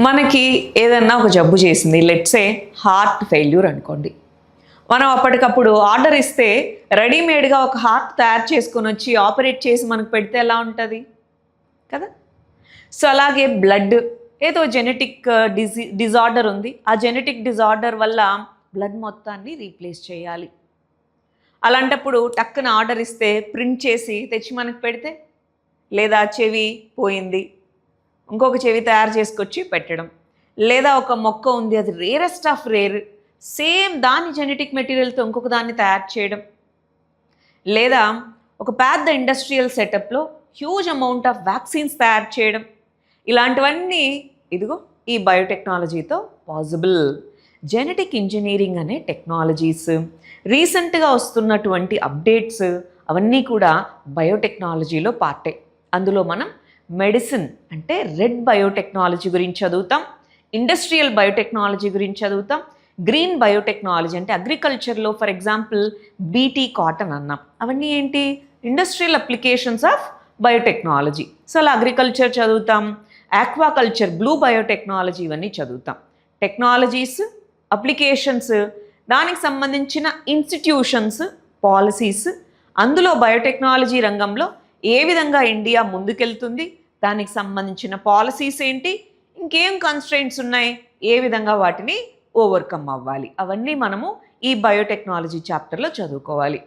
మనకి ఏదన్నా ఒక జబ్బు చేసింది, లెట్సే హార్ట్ ఫెయిల్యూర్ అనుకోండి. మనం అప్పటికప్పుడు ఆర్డర్ ఇస్తే రెడీమేడ్గా ఒక హార్ట్ తయారు చేసుకొని వచ్చి ఆపరేట్ చేసి మనకు పెడితే ఎలా ఉంటుంది కదా. సో అలాగే బ్లడ్, ఏదో జెనెటిక్ డిజార్డర్ ఉంది, ఆ జెనెటిక్ డిజార్డర్ వల్ల బ్లడ్ మొత్తాన్ని రీప్లేస్ చేయాలి. అలాంటప్పుడు టక్కున ఆర్డర్ ఇస్తే ప్రింట్ చేసి తెచ్చి మనకు పెడితే, లేదా చెవి పోయింది ఇంకొక చెవి తయారు చేసుకొచ్చి పెట్టడం, లేదా ఒక మొక్క ఉంది అది రేరెస్ట్ ఆఫ్ రేర్, సేమ్ దాని జెనెటిక్ మెటీరియల్తో ఇంకొక దాన్ని తయారు చేయడం, లేదా ఒక పెద్ద ఇండస్ట్రియల్ సెటప్లో హ్యూజ్ అమౌంట్ ఆఫ్ వ్యాక్సిన్స్ తయారు చేయడం, ఇలాంటివన్నీ ఇదిగో ఈ బయోటెక్నాలజీతో పాసిబుల్. జెనెటిక్ ఇంజనీరింగ్ అనే టెక్నాలజీస్, రీసెంట్గా వస్తున్నటువంటి అప్డేట్స్ అవన్నీ కూడా బయోటెక్నాలజీలో పార్టే. అందులో మనం మెడిసిన్ అంటే రెడ్ బయోటెక్నాలజీ గురించి చదువుతాం, ఇండస్ట్రియల్ బయోటెక్నాలజీ గురించి చదువుతాం, గ్రీన్ బయోటెక్నాలజీ అంటే అగ్రికల్చర్లో ఫర్ ఎగ్జాంపుల్ బీటీ కాటన్ అన్నాం, అవన్నీ ఏంటి industrial applications of biotechnology. So అలా అగ్రికల్చర్ చదువుతాం, ఆక్వాకల్చర్, బ్లూ బయోటెక్నాలజీ ఇవన్నీ చదువుతాం. టెక్నాలజీస్, అప్లికేషన్స్, దానికి సంబంధించిన ఇన్స్టిట్యూషన్స్, పాలసీస్, అందులో బయోటెక్నాలజీ రంగంలో ఏ విధంగా ఇండియా ముందుకెళ్తుంది, దానికి సంబంధించిన పాలసీస్ ఏంటి, ఇంకేం కన్స్ట్రెయింట్స్ ఉన్నాయి, ఏ విధంగా వాటిని ఓవర్కమ్ అవ్వాలి, అవన్నీ మనము ఈ బయోటెక్నాలజీ చాప్టర్లో చదువుకోవాలి.